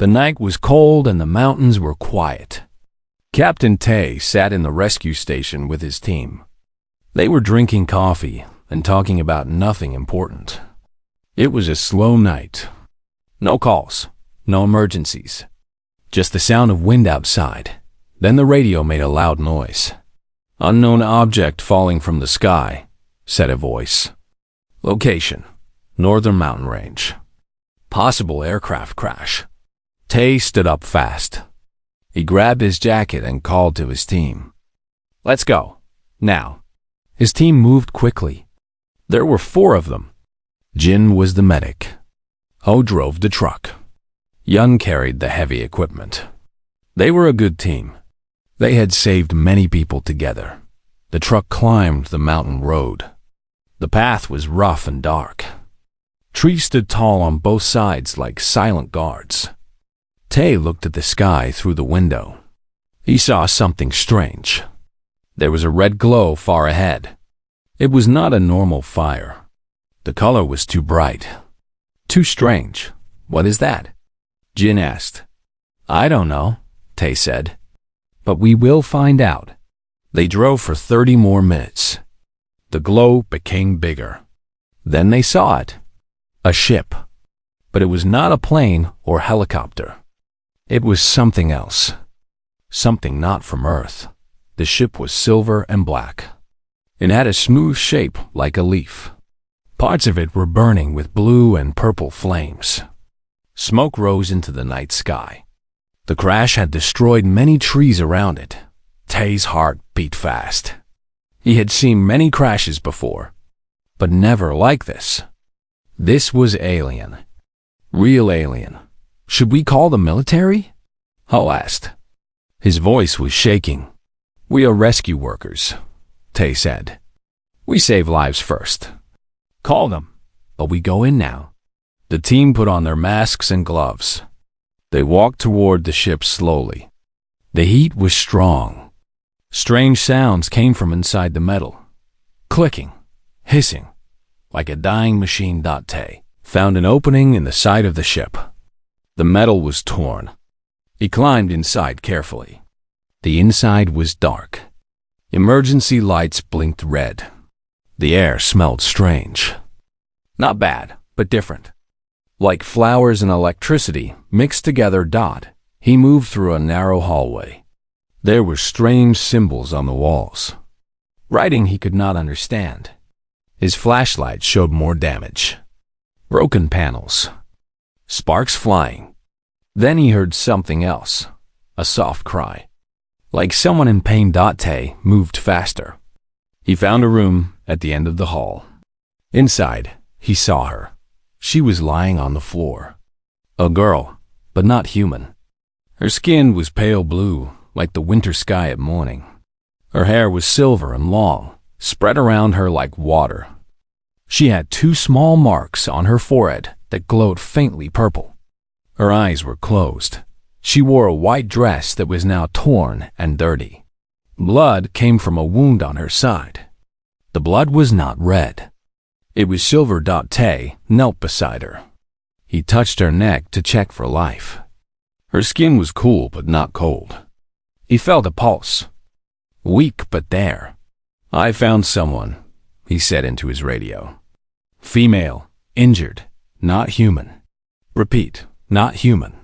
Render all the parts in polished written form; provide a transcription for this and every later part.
The night was cold and the mountains were quiet. Captain Tay sat in the rescue station with his team. They were drinking coffee and talking about nothing important. It was a slow night. No calls, no emergencies. Just the sound of wind outside. Then the radio made a loud noise. "Unknown object falling from the sky," said a voice. "Location, northern mountain range. Possible aircraft crash." Tay stood up fast. He grabbed his jacket and called to his team. "Let's go, now." His team moved quickly. There were 4 of them. Jin was the medic. Ho drove the truck. Yun carried the heavy equipment. They were a good team. They had saved many people together. The truck climbed the mountain road. The path was rough and dark. Trees stood tall on both sides like silent guards. Tay looked at the sky through the window. He saw something strange. There was a red glow far ahead. It was not a normal fire. The color was too bright. Too strange. "What is that?" Jin asked. "I don't know," Tay said. "But we will find out." They drove for 30 more minutes. The glow became bigger. Then they saw it. A ship. But it was not a plane or helicopter. It was something else. Something not from Earth. The ship was silver and black. It had a smooth shape like a leaf. Parts of it were burning with blue and purple flames. Smoke rose into the night sky. The crash had destroyed many trees around it. Tay's heart beat fast. He had seen many crashes before, but never like this. This was alien. Real alien. "Should we call the military?" Ho asked. His voice was shaking. "We are rescue workers," Tay said. "We save lives first. Call them, but we go in now." The team put on their masks and gloves. They walked toward the ship slowly. The heat was strong. Strange sounds came from inside the metal. Clicking, hissing, like a dying machine. Tay found an opening in the side of the ship. The metal was torn. He climbed inside carefully. The inside was dark. Emergency lights blinked red. The air smelled strange. Not bad, but different. Like flowers and electricity mixed together. He moved through a narrow hallway. There were strange symbols on the walls. Writing he could not understand. His flashlight showed more damage. Broken panels. Sparks flying. Then he heard something else. A soft cry. Like someone in pain. Tay moved faster. He found a room at the end of the hall. Inside, he saw her. She was lying on the floor. A girl, but not human. Her skin was pale blue, like the winter sky at morning. Her hair was silver and long, spread around her like water. She had 2 small marks on her forehead that glowed faintly purple. Her eyes were closed. She wore a white dress that was now torn and dirty. Blood came from a wound on her side. The blood was not red. It was silver. Tay knelt beside her. He touched her neck to check for life. Her skin was cool but not cold. He felt a pulse. Weak but there. "I found someone," he said into his radio. "Female, injured, not human. Repeat, not human.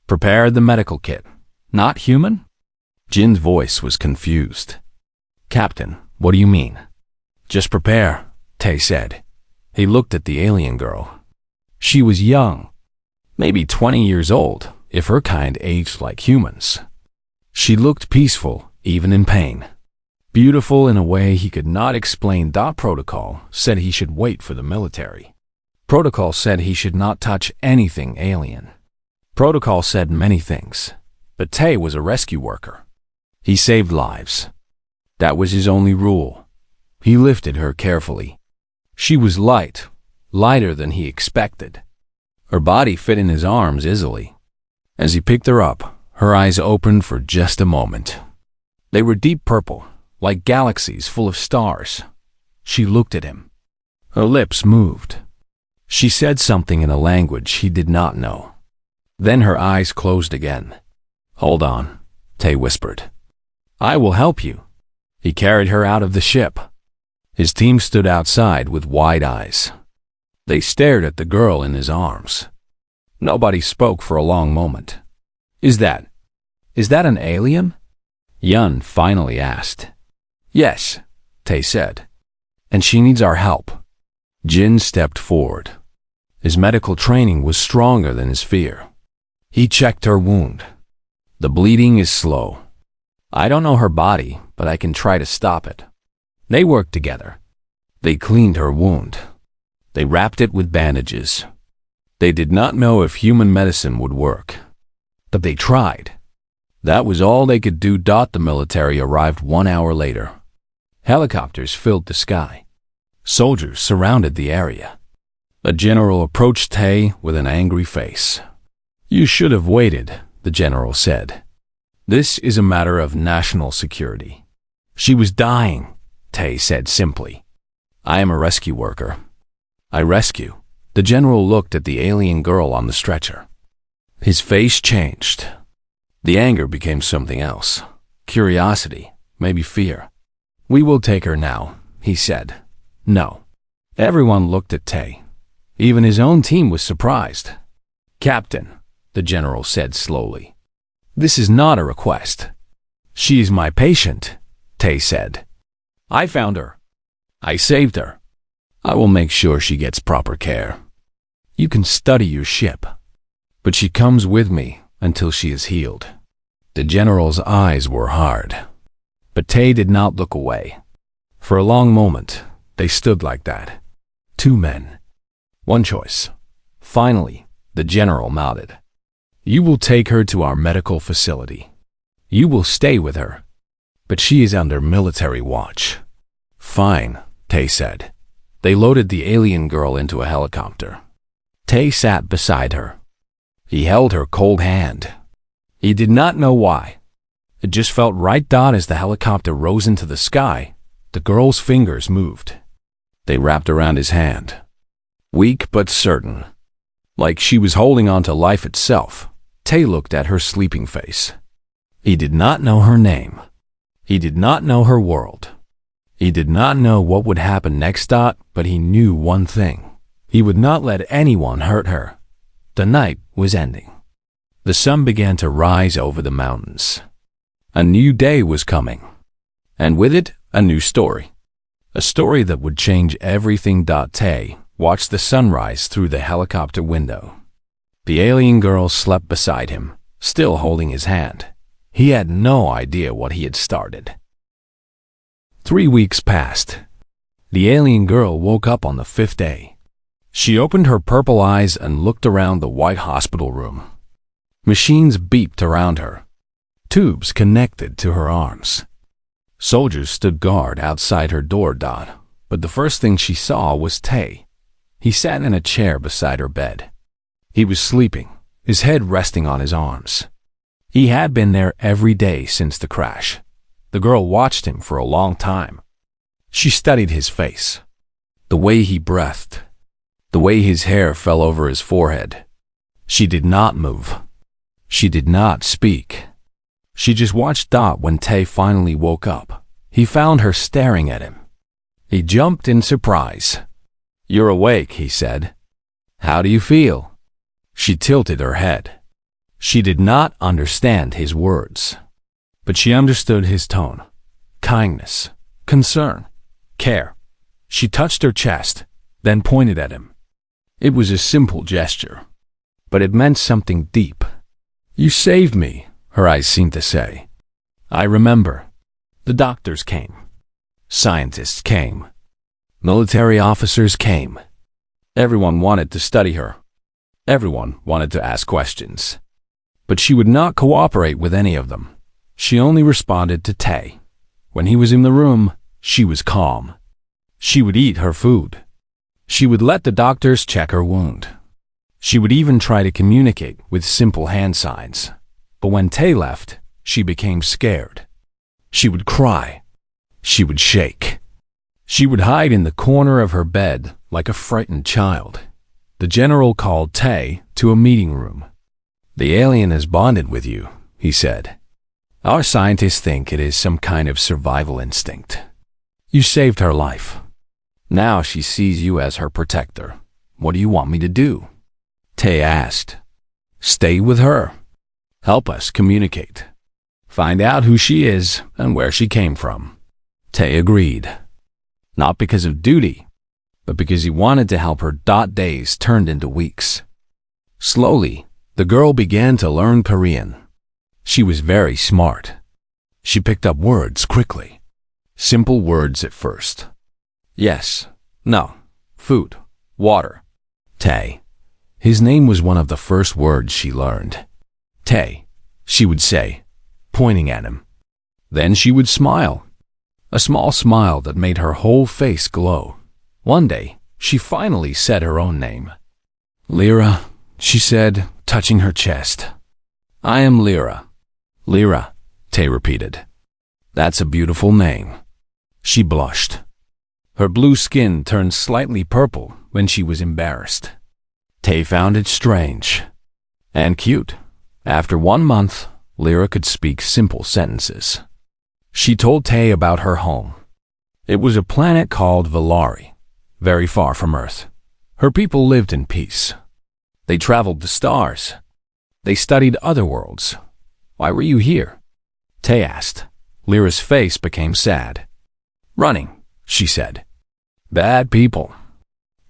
Prepare the medical kit. Not human?" Jin's voice was confused. "Captain, what do you mean?" "Just prepare," Tay said. He looked at the alien girl. She was young, maybe 20 years old, if her kind aged like humans. She looked peaceful, even in pain. Beautiful in a way he could not explain. Protocol said he should wait for the military. Protocol said he should not touch anything alien. Protocol said many things, but Tay was a rescue worker. He saved lives. That was his only rule. He lifted her carefully. She was light, lighter than he expected. Her body fit in his arms easily. As he picked her up, her eyes opened for just a moment. They were deep purple, like galaxies full of stars. She looked at him. Her lips moved. She said something in a language he did not know. Then her eyes closed again. "Hold on," Tay whispered. "I will help you." He carried her out of the ship. His team stood outside with wide eyes. They stared at the girl in his arms. Nobody spoke for a long moment. Is that an alien?" Yun finally asked. "Yes," Tay said. "And she needs our help." Jin stepped forward. His medical training was stronger than his fear. He checked her wound. "The bleeding is slow. I don't know her body, but I can try to stop it." They worked together. They cleaned her wound. They wrapped it with bandages. They did not know if human medicine would work, but they tried. That was all they could do. The military arrived 1 hour later. Helicopters filled the sky. Soldiers surrounded the area. A general approached Tay with an angry face. "You should have waited," the general said. "This is a matter of national security." "She was dying," Tay said simply. "I am a rescue worker. I rescue." The general looked at the alien girl on the stretcher. His face changed. The anger became something else. Curiosity, maybe fear. "We will take her now," he said. "No." Everyone looked at Tay. Even his own team was surprised. "Captain," the general said slowly, "this is not a request." "She is my patient," Tay said. "I found her. I saved her. I will make sure she gets proper care. You can study your ship, but she comes with me until she is healed." The general's eyes were hard, but Tay did not look away. For a long moment, they stood like that. Two men. One choice. Finally, the general nodded. "You will take her to our medical facility. You will stay with her, but she is under military watch." "Fine," Tay said. They loaded the alien girl into a helicopter. Tay sat beside her. He held her cold hand. He did not know why. It just felt right. As the helicopter rose into the sky, the girl's fingers moved. They wrapped around his hand. Weak but certain. Like she was holding on to life itself. Tay looked at her sleeping face. He did not know her name. He did not know her world. He did not know what would happen next. But he knew one thing. He would not let anyone hurt her. The night was ending. The sun began to rise over the mountains. A new day was coming. And with it, a new story. A story that would change everything. Tay watched the sunrise through the helicopter window. The alien girl slept beside him, still holding his hand. He had no idea what he had started. 3 weeks passed. The alien girl woke up on the 5th day. She opened her purple eyes and looked around the white hospital room. Machines beeped around her. Tubes connected to her arms. Soldiers stood guard outside her door. But the first thing she saw was Tay. He sat in a chair beside her bed. He was sleeping, his head resting on his arms. He had been there every day since the crash. The girl watched him for a long time. She studied his face, the way he breathed, the way his hair fell over his forehead. She did not move. She did not speak. She just watched. When Tay finally woke up, he found her staring at him. He jumped in surprise. "You're awake," he said. "How do you feel?" She tilted her head. She did not understand his words, but she understood his tone. Kindness, concern, care. She touched her chest, then pointed at him. It was a simple gesture, but it meant something deep. "You saved me," her eyes seemed to say. "I remember. The doctors came. Scientists came. Military officers came. Everyone wanted to study her. Everyone wanted to ask questions. But she would not cooperate with any of them. She only responded to Tay. When he was in the room, she was calm. She would eat her food. She would let the doctors check her wound. She would even try to communicate with simple hand signs. But when Tay left, she became scared. She would cry. She would shake. She would hide in the corner of her bed like a frightened child. The general called Tay to a meeting room. The alien has bonded with you, he said. Our scientists think it is some kind of survival instinct. You saved her life. Now she sees you as her protector. What do you want me to do? Tay asked. Stay with her. Help us communicate. Find out who she is and where she came from. Tay agreed. Not because of duty, but because he wanted to help her. Days turned into weeks. Slowly, the girl began to learn Korean. She was very smart. She picked up words quickly. Simple words at first. Yes, no, food, water. Tay. His name was one of the first words she learned. Tay, she would say, pointing at him. Then she would smile. A small smile that made her whole face glow. One day, she finally said her own name. Lyra, she said, touching her chest. I am Lyra. Lyra, Tay repeated. That's a beautiful name. She blushed. Her blue skin turned slightly purple when she was embarrassed. Tay found it strange and cute. After 1 month, Lyra could speak simple sentences. She told Tay about her home. It was a planet called Valari, very far from Earth. Her people lived in peace. They traveled to stars. They studied other worlds. Why were you here? Tay asked. Lyra's face became sad. Running, she said. Bad people.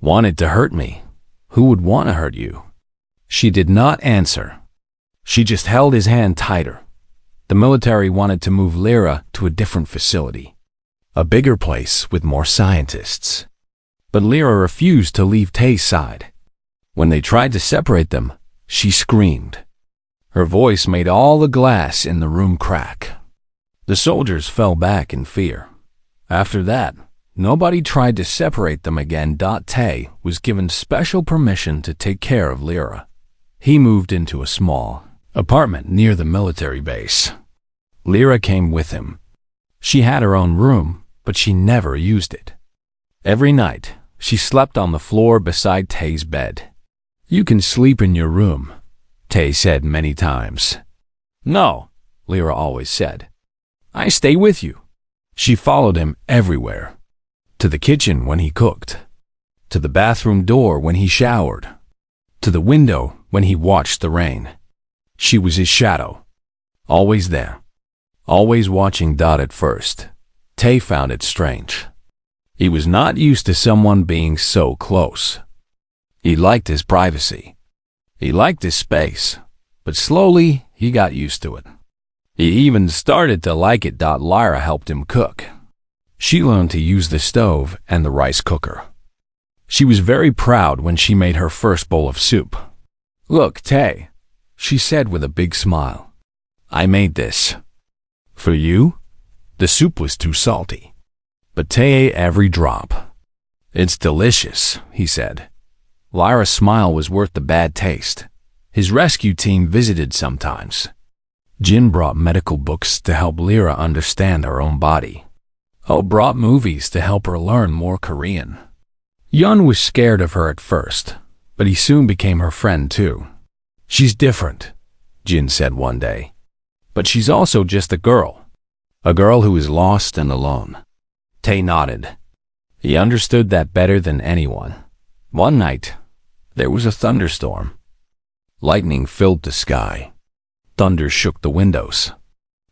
Wanted to hurt me. Who would want to hurt you? She did not answer. She just held his hand tighter. The military wanted to move Lyra to a different facility, a bigger place with more scientists. But Lyra refused to leave Tay's side. When they tried to separate them, she screamed. Her voice made all the glass in the room crack. The soldiers fell back in fear. After that, nobody tried to separate them again. Tay was given special permission to take care of Lyra. He moved into a small apartment near the military base. Lyra came with him. She had her own room, but she never used it. Every night, she slept on the floor beside Tay's bed. You can sleep in your room, Tay said many times. No, Lyra always said. I stay with you. She followed him everywhere. To the kitchen when he cooked. To the bathroom door when he showered. To the window when he watched the rain. She was his shadow. Always there. Always watching. At first, Tay found it strange. He was not used to someone being so close. He liked his privacy. He liked his space. But slowly, he got used to it. He even started to like it. Lyra helped him cook. She learned to use the stove and the rice cooker. She was very proud when she made her first bowl of soup. Look, Tay, she said with a big smile. I made this. For you? The soup was too salty. But Tay ate every drop. It's delicious, he said. Lyra's smile was worth the bad taste. His rescue team visited sometimes. Jin brought medical books to help Lyra understand her own body. Ho brought movies to help her learn more Korean. Yun was scared of her at first, but he soon became her friend too. She's different, Jin said one day. But she's also just a girl who is lost and alone. Tay nodded. He understood that better than anyone. One night, there was a thunderstorm. Lightning filled the sky. Thunder shook the windows.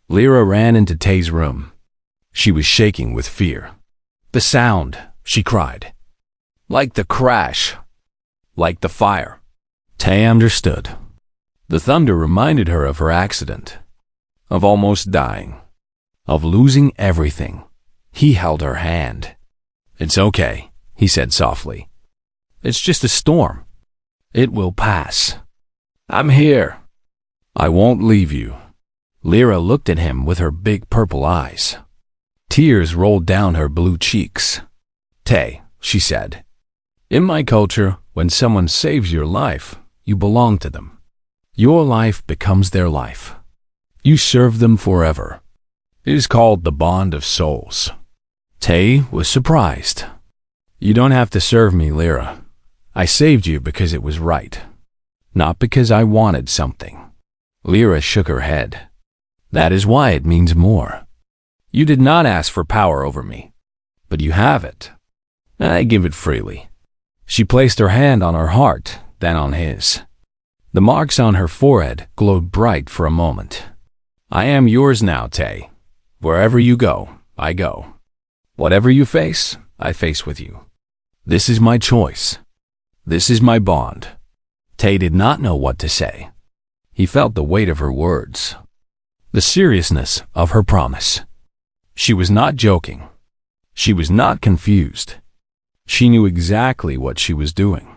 Lyra ran into Tay's room. She was shaking with fear. The sound, she cried. Like the crash. Like the fire. Tay understood. The thunder reminded her of her accident. Of almost dying. Of losing everything. He held her hand. It's okay, he said softly. It's just a storm. It will pass. I'm here. I won't leave you. Lyra looked at him with her big purple eyes. Tears rolled down her blue cheeks. Tay, she said. In my culture, when someone saves your life, you belong to them. Your life becomes their life. You serve them forever. It is called the bond of souls. Tay was surprised. You don't have to serve me, Lyra. I saved you because it was right. Not because I wanted something. Lyra shook her head. That is why it means more. You did not ask for power over me, but you have it. I give it freely. She placed her hand on her heart, then on his. The marks on her forehead glowed bright for a moment. I am yours now, Tay. Wherever you go, I go. Whatever you face, I face with you. This is my choice. This is my bond. Tay did not know what to say. He felt the weight of her words, the seriousness of her promise. She was not joking. She was not confused. She knew exactly what she was doing.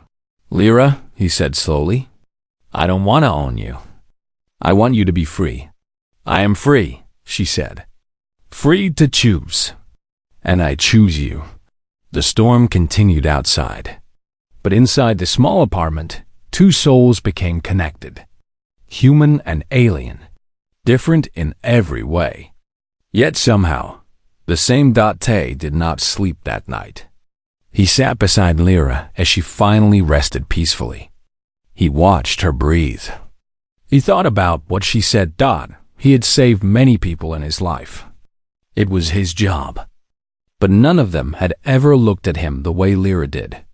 Lyra, he said slowly, I don't want to own you. I want you to be free. I am free, she said. Free to choose. And I choose you. The storm continued outside. But inside the small apartment, two souls became connected. Human and alien. Different in every way. Yet somehow, the same Tay did not sleep that night. He sat beside Lyra as she finally rested peacefully. He watched her breathe. He thought about what she said. He had saved many people in his life. It was his job. But none of them had ever looked at him the way Lyra did.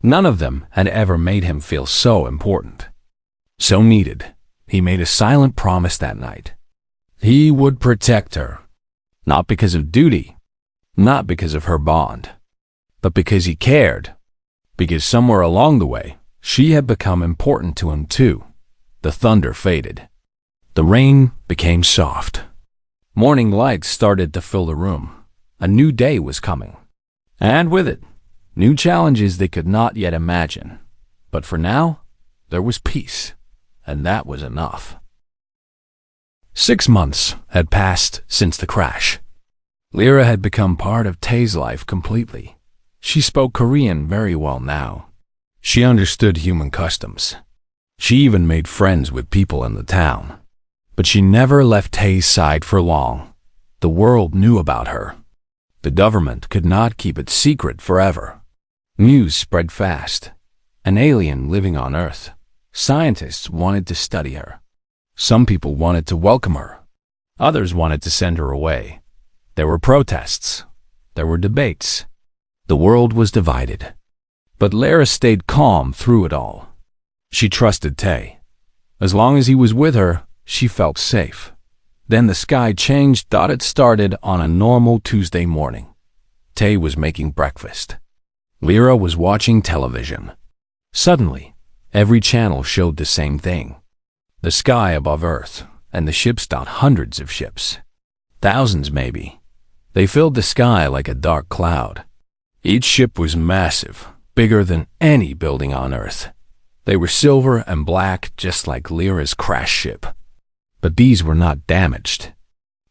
None of them had ever made him feel so important, so needed. He made a silent promise that night. He would protect her. Not because of duty, not because of her bond, but because he cared. Because somewhere along the way, she had become important to him too. The thunder faded. The rain became soft. Morning lights started to fill the room. A new day was coming. And with it, new challenges they could not yet imagine. But for now, there was peace, and that was enough. 6 months had passed since the crash. Lyra had become part of Tay's life completely. She spoke Korean very well now. She understood human customs. She even made friends with people in the town. But she never left Tay's side for long. The world knew about her. The government could not keep it secret forever. News spread fast. An alien living on Earth. Scientists wanted to study her. Some people wanted to welcome her. Others wanted to send her away. There were protests. There were debates. The world was divided. But Lyra stayed calm through it all. She trusted Tay. As long as he was with her, she felt safe. Then the sky changed. It started on a normal Tuesday morning. Tay was making breakfast. Lyra was watching television. Suddenly, every channel showed the same thing. The sky above Earth, and the ships. Hundreds of ships. Thousands maybe. They filled the sky like a dark cloud. Each ship was massive, bigger than any building on Earth. They were silver and black, just like Lyra's crash ship. But these were not damaged.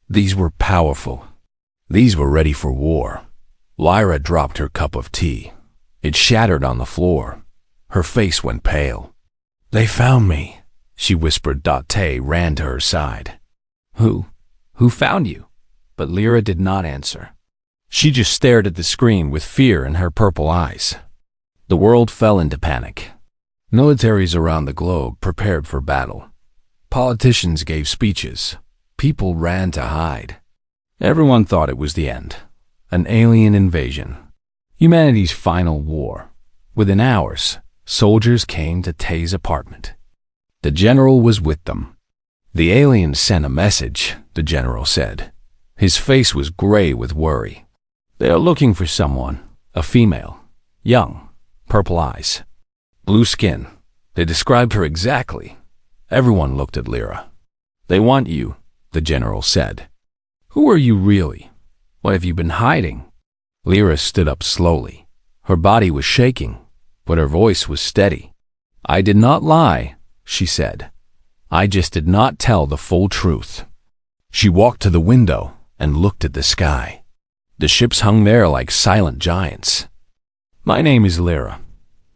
These were powerful. These were ready for war. Lyra dropped her cup of tea. It shattered on the floor. Her face went pale. They found me, she whispered. Tay ran to her side. Who found you? But Lyra did not answer. She just stared at the screen with fear in her purple eyes. The world fell into panic. Militaries around the globe prepared for battle. Politicians gave speeches. People ran to hide. Everyone thought it was the end. An alien invasion. Humanity's final war. Within hours, soldiers came to Tay's apartment. The general was with them. The aliens sent a message, the general said. His face was gray with worry. They are looking for someone, a female, young, purple eyes, blue skin. They described her exactly. Everyone looked at Lyra. They want you, the general said. Who are you really? What have you been hiding? Lyra stood up slowly. Her body was shaking, but her voice was steady. I did not lie, she said. I just did not tell the full truth. She walked to the window and looked at the sky. The ships hung there like silent giants. My name is Lyra.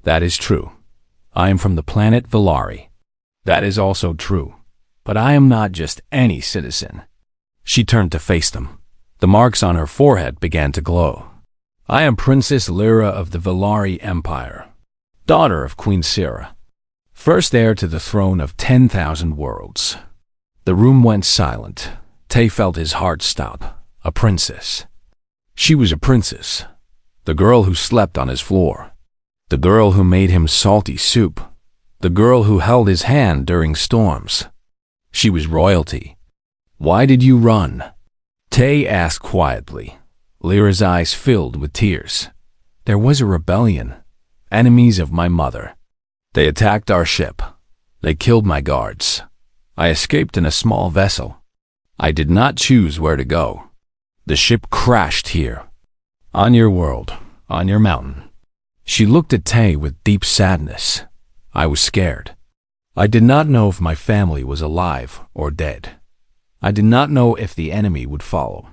That is true. I am from the planet Valari. That is also true. But I am not just any citizen. She turned to face them. The marks on her forehead began to glow. I am Princess Lyra of the Valari Empire, daughter of Queen Sira. first heir to the throne of 10,000 worlds. The room went silent. Tay felt his heart stop. A princess. She was a princess. The girl who slept on his floor. The girl who made him salty soup. The girl who held his hand during storms. She was royalty. Why did you run? Tay asked quietly. Lyra's eyes filled with tears. There was a rebellion. Enemies of my mother. They attacked our ship. They killed my guards. I escaped in a small vessel. I did not choose where to go. The ship crashed here. On your world, on your mountain. She looked at Tay with deep sadness. I was scared. I did not know if my family was alive or dead. I did not know if the enemy would follow.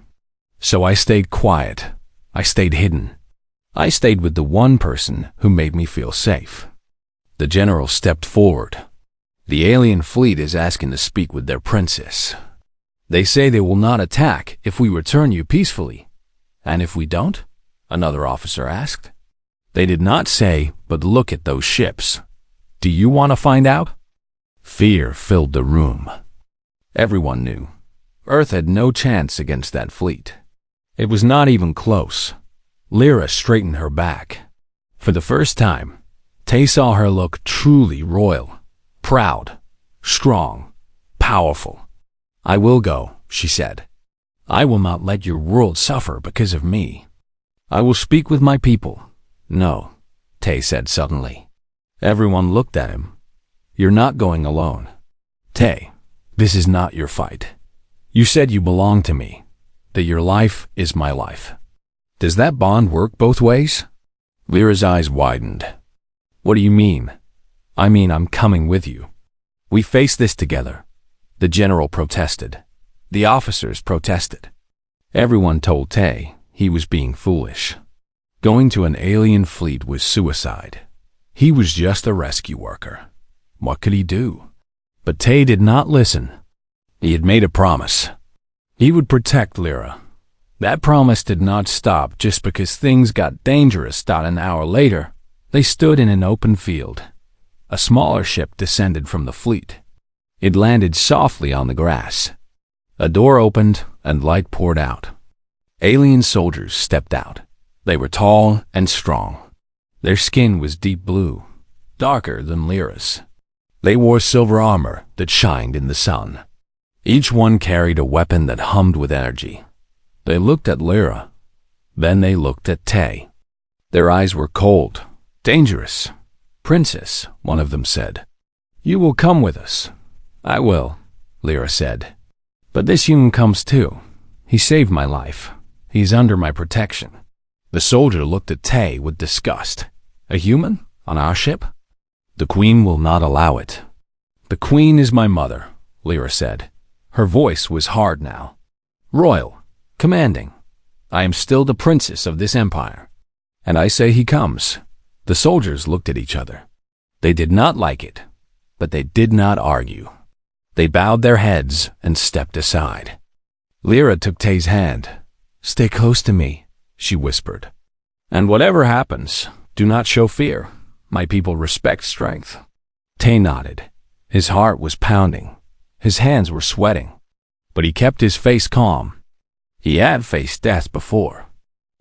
So I stayed quiet. I stayed hidden. I stayed with the one person who made me feel safe. The general stepped forward. The alien fleet is asking to speak with their princess. They say they will not attack if we return you peacefully. And if we don't? Another officer asked. They did not say, but look at those ships. Do you want to find out? Fear filled the room. Everyone knew. Earth had no chance against that fleet. It was not even close. Lyra straightened her back. For the first time, Tay saw her look truly royal, proud, strong, powerful. I will go, she said. I will not let your world suffer because of me. I will speak with my people. No, Tay said suddenly. Everyone looked at him. You're not going alone. Tay, this is not your fight. You said you belong to me, that your life is my life. Does that bond work both ways? Lyra's eyes widened. What do you mean? I mean I'm coming with you. We face this together. The general protested. The officers protested. Everyone told Tay he was being foolish. Going to an alien fleet was suicide. He was just a rescue worker. What could he do? But Tay did not listen. He had made a promise. He would protect Lyra. That promise did not stop just because things got dangerous. An hour later, they stood in an open field. A smaller ship descended from the fleet. It landed softly on the grass. A door opened and light poured out. Alien soldiers stepped out. They were tall and strong. Their skin was deep blue, darker than Lyra's. They wore silver armor that shined in the sun. Each one carried a weapon that hummed with energy. They looked at Lyra. Then they looked at Tay. Their eyes were cold, dangerous. Princess, one of them said. You will come with us. I will, Lyra said. But this human comes too. He saved my life. He's under my protection. The soldier looked at Tay with disgust. A human? On our ship? The queen will not allow it. The queen is my mother, Lyra said. Her voice was hard now. Royal, commanding. I am still the princess of this empire. And I say he comes. The soldiers looked at each other. They did not like it, but they did not argue. They bowed their heads and stepped aside. Lyra took Tay's hand. Stay close to me, she whispered. And whatever happens, do not show fear. My people respect strength. Tay nodded. His heart was pounding. His hands were sweating. But he kept his face calm. He had faced death before.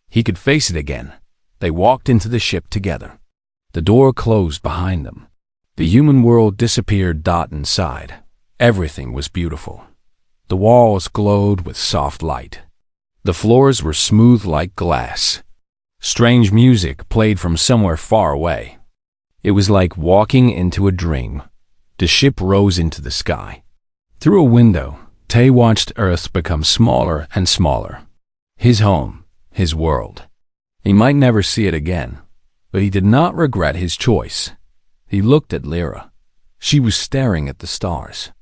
He could face it again. They walked into the ship together. The door closed behind them. The human world disappeared inside. Everything was beautiful. The walls glowed with soft light. The floors were smooth like glass. Strange music played from somewhere far away. It was like walking into a dream. The ship rose into the sky. Through a window, Tay watched Earth become smaller and smaller. His home, his world. He might never see it again, but he did not regret his choice. He looked at Lyra. She was staring at the stars.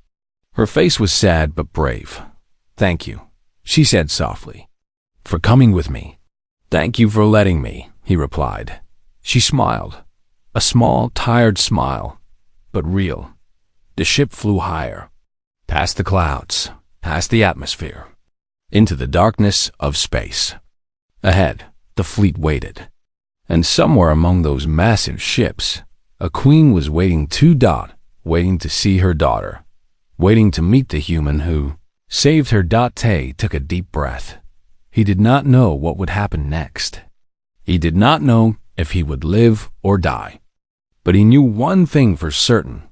Her face was sad but brave. Thank you, she said softly, for coming with me. Thank you for letting me, he replied. She smiled. A small, tired smile, but real. The ship flew higher, past the clouds, past the atmosphere, into the darkness of space. Ahead, the fleet waited. And somewhere among those massive ships, a queen was waiting too. waiting to see her daughter, waiting to meet the human who saved her. Tay took a deep breath. He did not know what would happen next. He did not know if he would live or die. But he knew one thing for certain.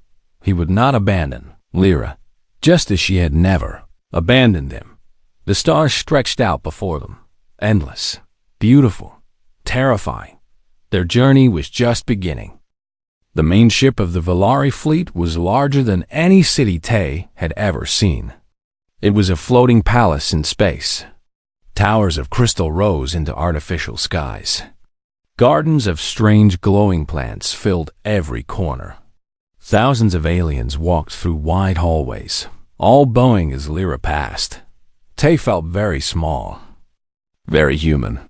He would not abandon Lyra, just as she had never abandoned him. The stars stretched out before them, endless, beautiful, terrifying. Their journey was just beginning. The main ship of the Valari fleet was larger than any city Tay had ever seen. It was a floating palace in space. Towers of crystal rose into artificial skies. Gardens of strange glowing plants filled every corner. Thousands of aliens walked through wide hallways, all bowing as Lyra passed. Tay felt very small, very human,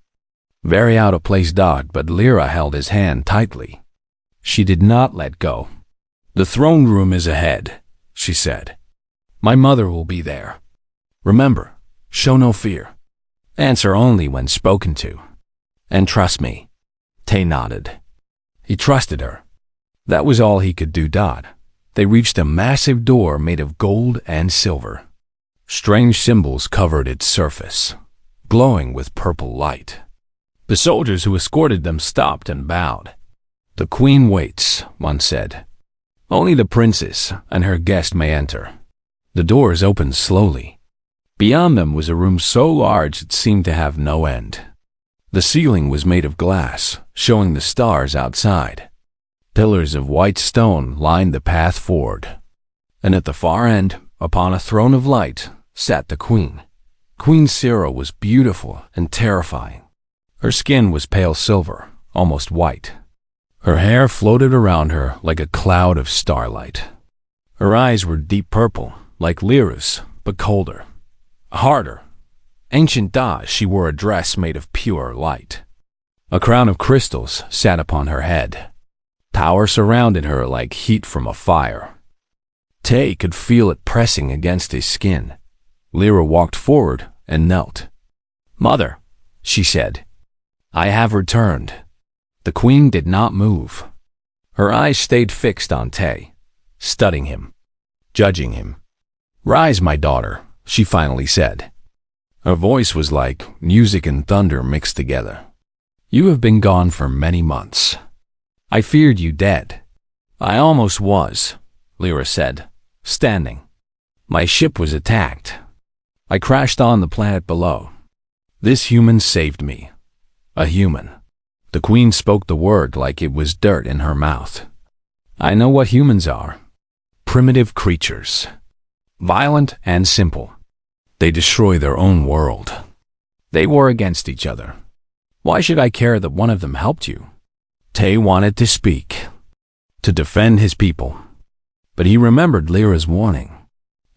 very out of place. But Lyra held his hand tightly. She did not let go. "The throne room is ahead," she said. "My mother will be there. Remember, show no fear. Answer only when spoken to. And trust me." Tay nodded. He trusted her. That was all he could do. They reached a massive door made of gold and silver. Strange symbols covered its surface, glowing with purple light. The soldiers who escorted them stopped and bowed. "The queen waits," one said. "Only the princess and her guest may enter." The doors opened slowly. Beyond them was a room so large it seemed to have no end. The ceiling was made of glass, showing the stars outside. Pillars of white stone lined the path forward. And at the far end, upon a throne of light, sat the queen. Queen Sira was beautiful and terrifying. Her skin was pale silver, almost white. Her hair floated around her like a cloud of starlight. Her eyes were deep purple, like Lyra's, but colder, harder. Ancient. She wore a dress made of pure light. A crown of crystals sat upon her head. Power surrounded her like heat from a fire. Tay could feel it pressing against his skin. Lyra walked forward and knelt. "Mother," she said, "I have returned." The queen did not move. Her eyes stayed fixed on Tay, studying him, judging him. "Rise, my daughter," she finally said. Her voice was like music and thunder mixed together. "You have been gone for many months. I feared you dead." "I almost was," Lyra said, standing. "My ship was attacked. I crashed on the planet below. This human saved me. A human." The queen spoke the word like it was dirt in her mouth. "I know what humans are. Primitive creatures. Violent and simple. They destroy their own world. They war against each other. Why should I care that one of them helped you?" Tay wanted to speak, to defend his people. But he remembered Lyra's warning.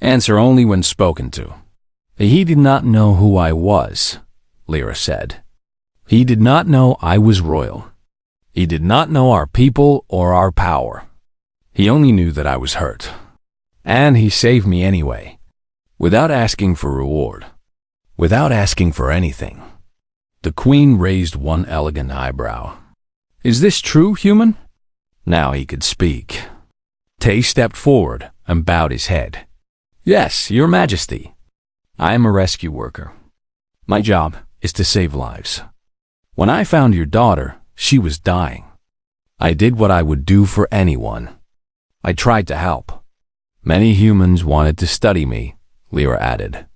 Answer only when spoken to. "He did not know who I was," Lyra said. "He did not know I was royal. He did not know our people or our power. He only knew that I was hurt. And he saved me anyway, without asking for reward, without asking for anything." The queen raised one elegant eyebrow. "Is this true, human?" Now he could speak. Tay stepped forward and bowed his head. "Yes, your majesty. I am a rescue worker. My job is to save lives. When I found your daughter, she was dying. I did what I would do for anyone. I tried to help. Many humans wanted to study me," Lyra added.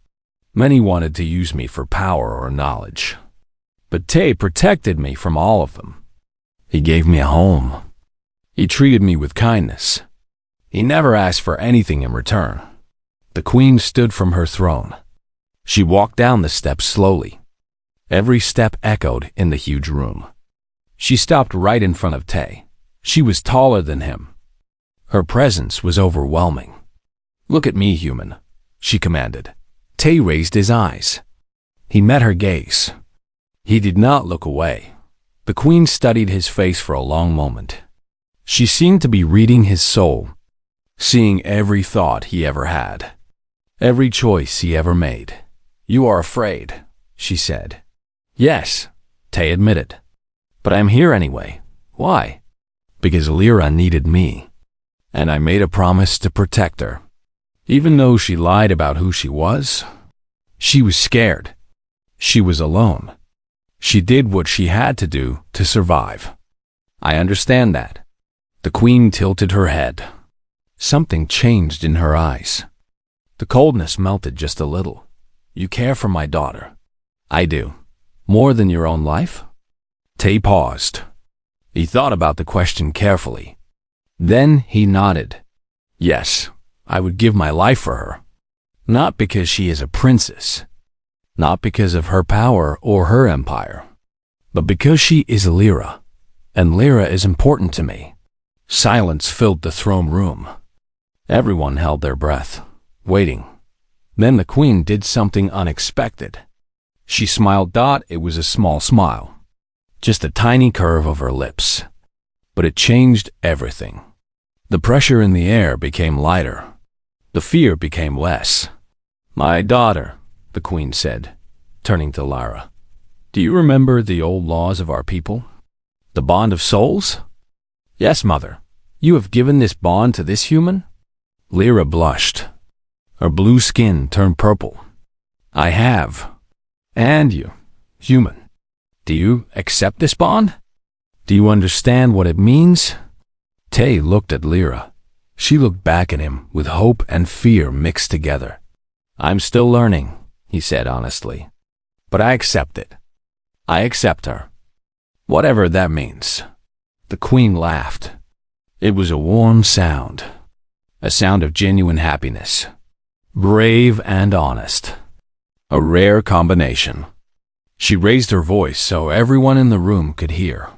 "Many wanted to use me for power or knowledge. But Tay protected me from all of them. He gave me a home. He treated me with kindness. He never asked for anything in return." The queen stood from her throne. She walked down the steps slowly. Every step echoed in the huge room. She stopped right in front of Tay. She was taller than him. Her presence was overwhelming. "Look at me, human," she commanded. Tay raised his eyes. He met her gaze. He did not look away. The queen studied his face for a long moment. She seemed to be reading his soul, seeing every thought he ever had, every choice he ever made. "You are afraid," she said. "Yes," Tay admitted. "But I'm here anyway. Why?" "Because Lyra needed me. and I made a promise to protect her. Even though she lied about who she was scared. She was alone. She did what she had to do to survive. I understand that. The queen tilted her head. Something changed in her eyes. The coldness melted just a little. You care for my daughter. I do. More than your own life? Tay paused. He thought about the question carefully. Then he nodded. Yes, I would give my life for her. Not because she is a princess. Not because of her power or her empire. But because she is Lyra. And Lyra is important to me. Silence filled the throne room. Everyone held their breath, waiting. Then the queen did something unexpected. She smiled. It was a small smile. Just a tiny curve of her lips. But it changed everything. The pressure in the air became lighter. The fear became less. My daughter, the queen said, turning to Lyra. Do you remember the old laws of our people? The bond of souls? Yes, mother. You have given this bond to this human? Lyra blushed. Her blue skin turned purple. I have. And you, human. Do you accept this bond? Do you understand what it means? Tay looked at Lyra. She looked back at him with hope and fear mixed together. I'm still learning, he said honestly. But I accept it. I accept her. Whatever that means. The queen laughed. It was a warm sound. A sound of genuine happiness. Brave and honest. A rare combination. She raised her voice so everyone in the room could hear.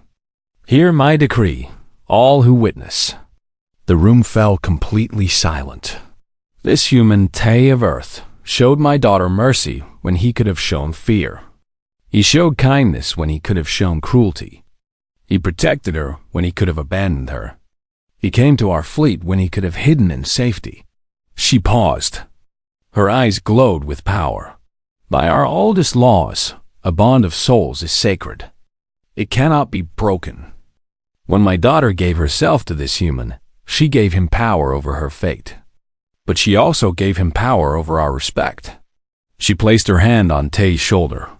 Hear my decree, all who witness. The room fell completely silent. This human Tay of Earth showed my daughter mercy when he could have shown fear. He showed kindness when he could have shown cruelty. He protected her when he could have abandoned her. He came to our fleet when he could have hidden in safety. She paused. Her eyes glowed with power. By our oldest laws, a bond of souls is sacred. It cannot be broken. When my daughter gave herself to this human, she gave him power over her fate. But she also gave him power over our respect. She placed her hand on Tay's shoulder.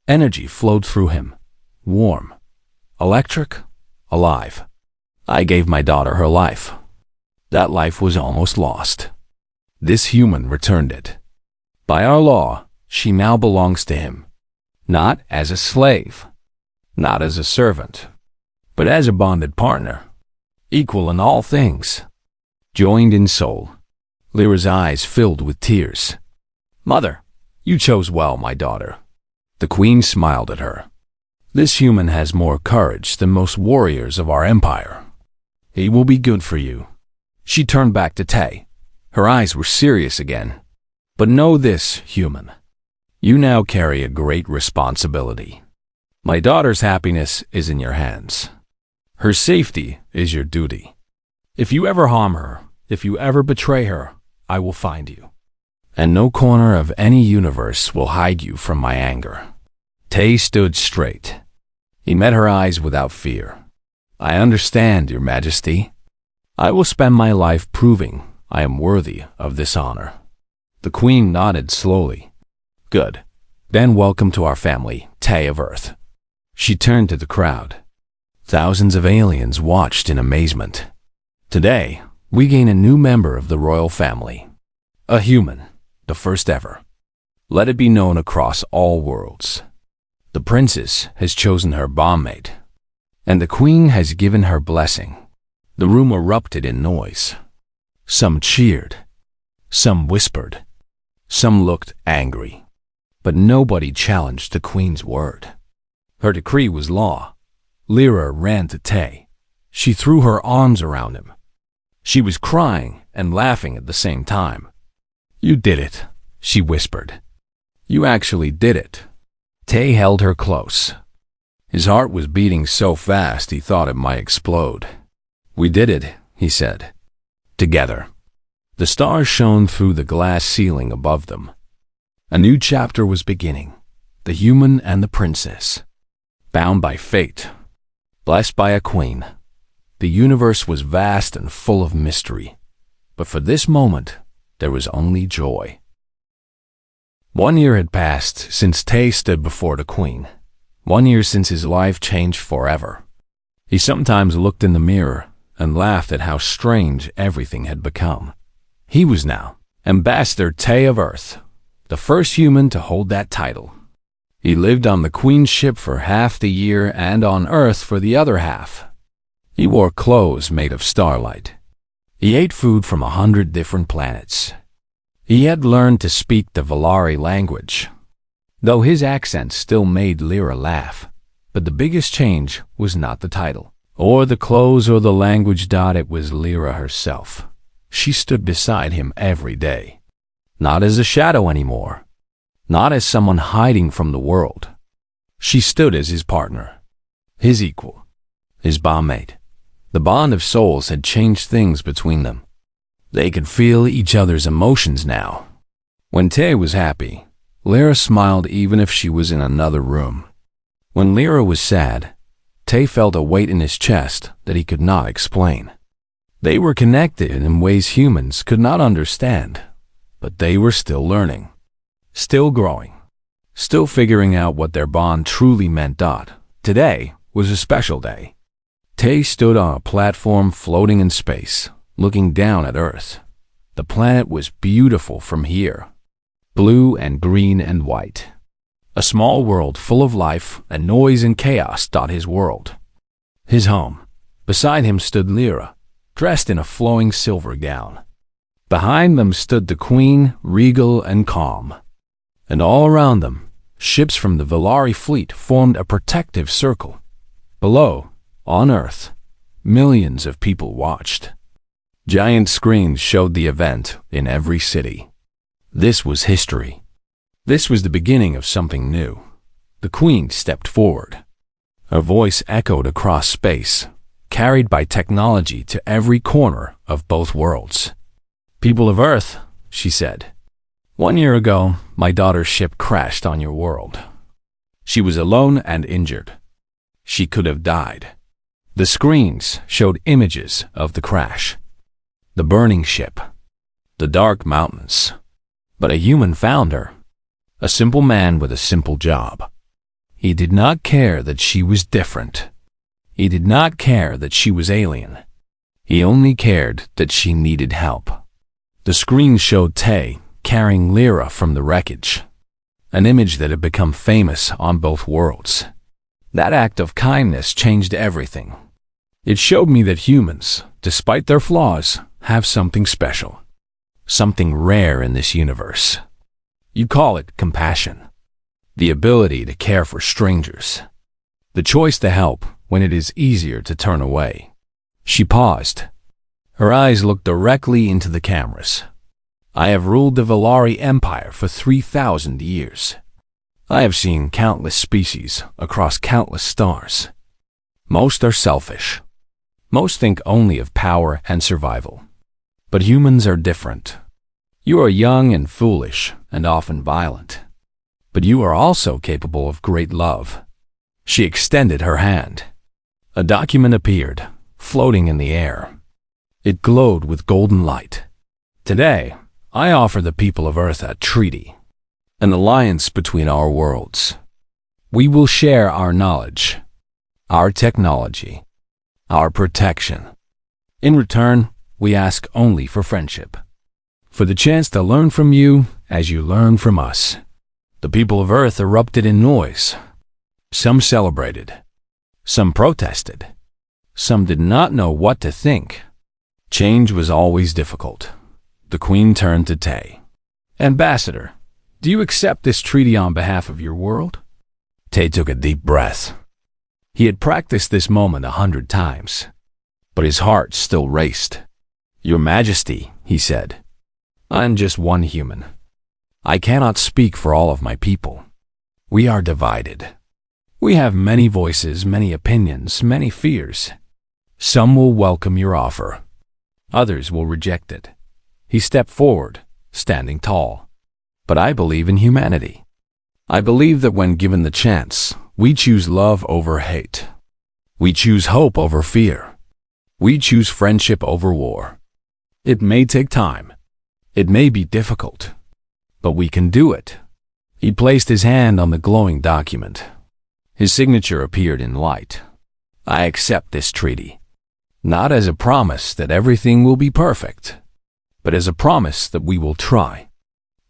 Energy flowed through him, warm, electric, alive. I gave my daughter her life. That life was almost lost. This human returned it. By our law, she now belongs to him. Not as a slave, not as a servant, but as a bonded partner, equal in all things, joined in soul. Lyra's eyes filled with tears. Mother, you chose well, my daughter. The queen smiled at her. This human has more courage than most warriors of our empire. He will be good for you. She turned back to Tay. Her eyes were serious again. But know this, human. You now carry a great responsibility. My daughter's happiness is in your hands. Her safety is your duty. If you ever harm her, if you ever betray her, I will find you. And no corner of any universe will hide you from my anger. Tay stood straight. He met her eyes without fear. I understand, Your Majesty. I will spend my life proving I am worthy of this honor. The queen nodded slowly. Good. Then welcome to our family, Tay of Earth. She turned to the crowd. Thousands of aliens watched in amazement. Today, we gain a new member of the royal family. A human, the first ever. Let it be known across all worlds. The princess has chosen her bondmate, and the queen has given her blessing. The room erupted in noise. Some cheered. Some whispered. Some looked angry. But nobody challenged the queen's word. Her decree was law. Lyra ran to Tay. She threw her arms around him. She was crying and laughing at the same time. You did it, she whispered. You actually did it. Tay held her close. His heart was beating so fast he thought it might explode. We did it, he said. Together. The stars shone through the glass ceiling above them. A new chapter was beginning. The human and the princess. Bound by fate. Blessed by a queen. The universe was vast and full of mystery. But for this moment, there was only joy. 1 year had passed since Tay stood before the Queen. 1 year since his life changed forever. He sometimes looked in the mirror and laughed at how strange everything had become. He was now Ambassador Tay of Earth, the first human to hold that title. He lived on the Queen's ship for half the year and on Earth for the other half. He wore clothes made of starlight. He ate food from 100 different planets. He had learned to speak the Valari language, though his accent still made Lyra laugh. But the biggest change was not the title, or the clothes or the language. It was Lyra herself. She stood beside him every day. Not as a shadow anymore. Not as someone hiding from the world. She stood as his partner, his equal, his bondmate. The bond of souls had changed things between them. They could feel each other's emotions now. When Tay was happy, Lyra smiled even if she was in another room. When Lyra was sad, Tay felt a weight in his chest that he could not explain. They were connected in ways humans could not understand, but they were still learning, still growing, still figuring out what their bond truly meant. Today was a special day. Tay stood on a platform floating in space, looking down at Earth. The planet was beautiful from here, blue and green and white. A small world full of life and noise and chaos. His world, his home. Beside him stood Lyra, dressed in a flowing silver gown. Behind them stood the Queen, regal and calm. And all around them, ships from the Valari fleet formed a protective circle. Below, on Earth, millions of people watched. Giant screens showed the event in every city. This was history. This was the beginning of something new. The Queen stepped forward. Her voice echoed across space, carried by technology to every corner of both worlds. "People of Earth," she said, "1 year ago, my daughter's ship crashed on your world. She was alone and injured. She could have died." The screens showed images of the crash. The burning ship. The dark mountains. But a human found her. A simple man with a simple job. He did not care that she was different. He did not care that she was alien. He only cared that she needed help. The screen showed Tay carrying Lyra from the wreckage, an image that had become famous on both worlds. That act of kindness changed everything. It showed me that humans, despite their flaws, have something special, something rare in this universe. You call it compassion, the ability to care for strangers, the choice to help when it is easier to turn away. She paused. Her eyes looked directly into the cameras. I have ruled the Valari Empire for 3,000 years. I have seen countless species across countless stars. Most are selfish. Most think only of power and survival. But humans are different. You are young and foolish and often violent. But you are also capable of great love. She extended her hand. A document appeared, floating in the air. It glowed with golden light. Today, I offer the people of Earth a treaty, an alliance between our worlds. We will share our knowledge, our technology, our protection. In return, we ask only for friendship, for the chance to learn from you as you learn from us. The people of Earth erupted in noise. Some celebrated. Some protested. Some did not know what to think. Change was always difficult. The Queen turned to Tay. Ambassador, do you accept this treaty on behalf of your world? Tay took a deep breath. He had practiced this moment 100 times, but his heart still raced. Your Majesty, he said, I am just one human. I cannot speak for all of my people. We are divided. We have many voices, many opinions, many fears. Some will welcome your offer. Others will reject it. He stepped forward, standing tall. But I believe in humanity. I believe that when given the chance, we choose love over hate. We choose hope over fear. We choose friendship over war. It may take time. It may be difficult. But we can do it." He placed his hand on the glowing document. His signature appeared in light. "I accept this treaty. Not as a promise that everything will be perfect, but as a promise that we will try,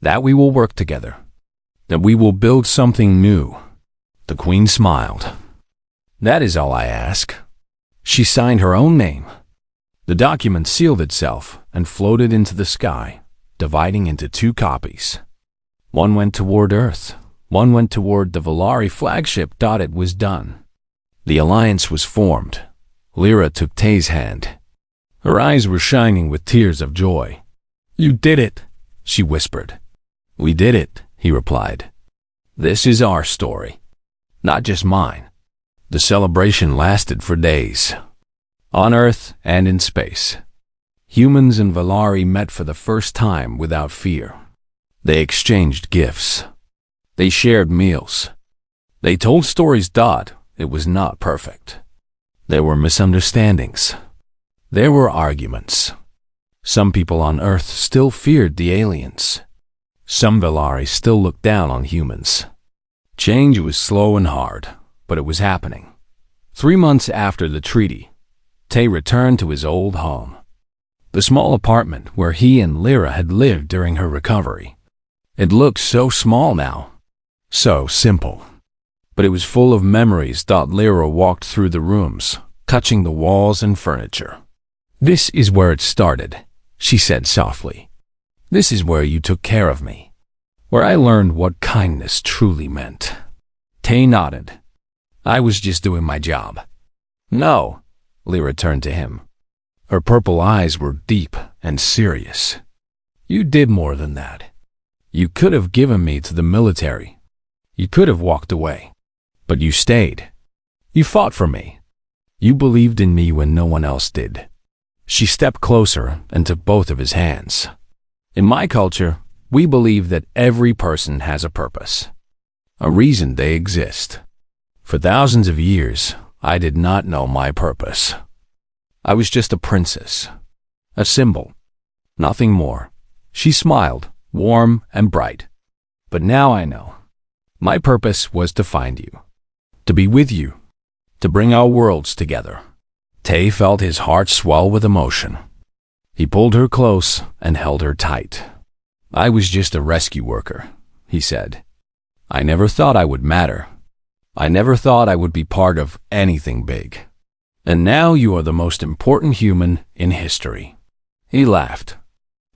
that we will work together, that we will build something new." The Queen smiled. "That is all I ask." She signed her own name. The document sealed itself and floated into the sky, dividing into 2 copies. One went toward Earth, one went toward the Valari flagship. It was done. The alliance was formed. Lyra took Tay's hand. Her eyes were shining with tears of joy. "You did it," she whispered. "We did it," he replied. "This is our story, not just mine." The celebration lasted for days. On Earth and in space, humans and Valari met for the first time without fear. They exchanged gifts. They shared meals. They told stories. It was not perfect. There were misunderstandings. There were arguments. Some people on Earth still feared the aliens. Some Valari still looked down on humans. Change was slow and hard, but it was happening. 3 months after the treaty, Tay returned to his old home. The small apartment where he and Lyra had lived during her recovery. It looked so small now, so simple. But it was full of memories. Lyra walked through the rooms, touching the walls and furniture. "This is where it started," she said softly. "This is where you took care of me, where I learned what kindness truly meant." Tay nodded. "I was just doing my job." "No," Lyra turned to him. Her purple eyes were deep and serious. "You did more than that. You could have given me to the military. You could have walked away. But you stayed. You fought for me. You believed in me when no one else did." She stepped closer and took both of his hands. "In my culture, we believe that every person has a purpose, a reason they exist. For thousands of years, I did not know my purpose. I was just a princess, a symbol, nothing more." She smiled, warm and bright. "But now I know. My purpose was to find you, to be with you, to bring our worlds together." Tay felt his heart swell with emotion. He pulled her close and held her tight. "I was just a rescue worker," he said. "I never thought I would matter. I never thought I would be part of anything big. And now you are the most important human in history." He laughed.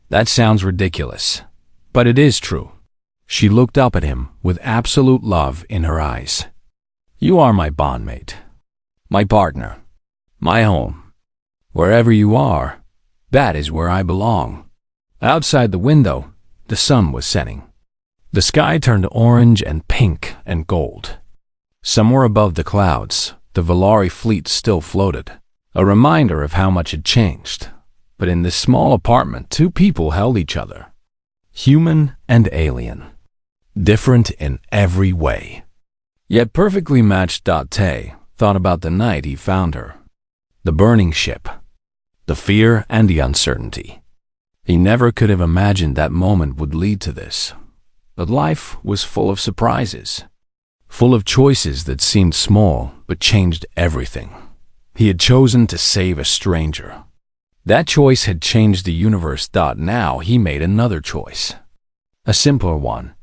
"That sounds ridiculous, but it is true." She looked up at him with absolute love in her eyes. "You are my bondmate, my partner, my home. Wherever you are, that is where I belong." Outside the window, the sun was setting. The sky turned orange and pink and gold. Somewhere above the clouds, the Valari fleet still floated, a reminder of how much had changed. But in this small apartment, 2 people held each other, human and alien, different in every way, yet perfectly matched. Tay thought about the night he found her, the burning ship, the fear and the uncertainty. He never could have imagined that moment would lead to this. But life was full of surprises, full of choices that seemed small but changed everything. He had chosen to save a stranger. That choice had changed the universe. Now he made another choice, a simpler one,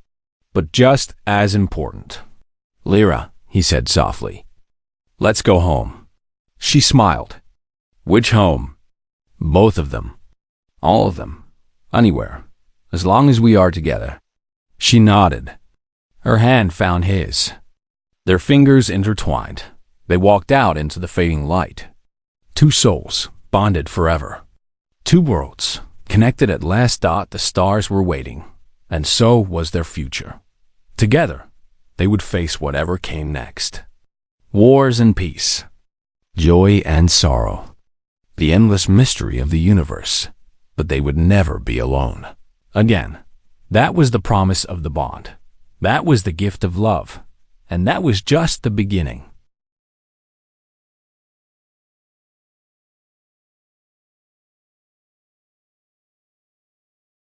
but just as important. "Lyra," he said softly, "let's go home." She smiled. "Which home?" "Both of them. All of them. Anywhere. As long as we are together." She nodded. Her hand found his. Their fingers intertwined. They walked out into the fading light. 2 souls, bonded forever. 2 worlds, connected at last. The stars were waiting, and so was their future. Together, they would face whatever came next. Wars and peace, joy and sorrow, the endless mystery of the universe. But they would never be alone. Again, that was the promise of the bond. That was the gift of love. And that was just the beginning.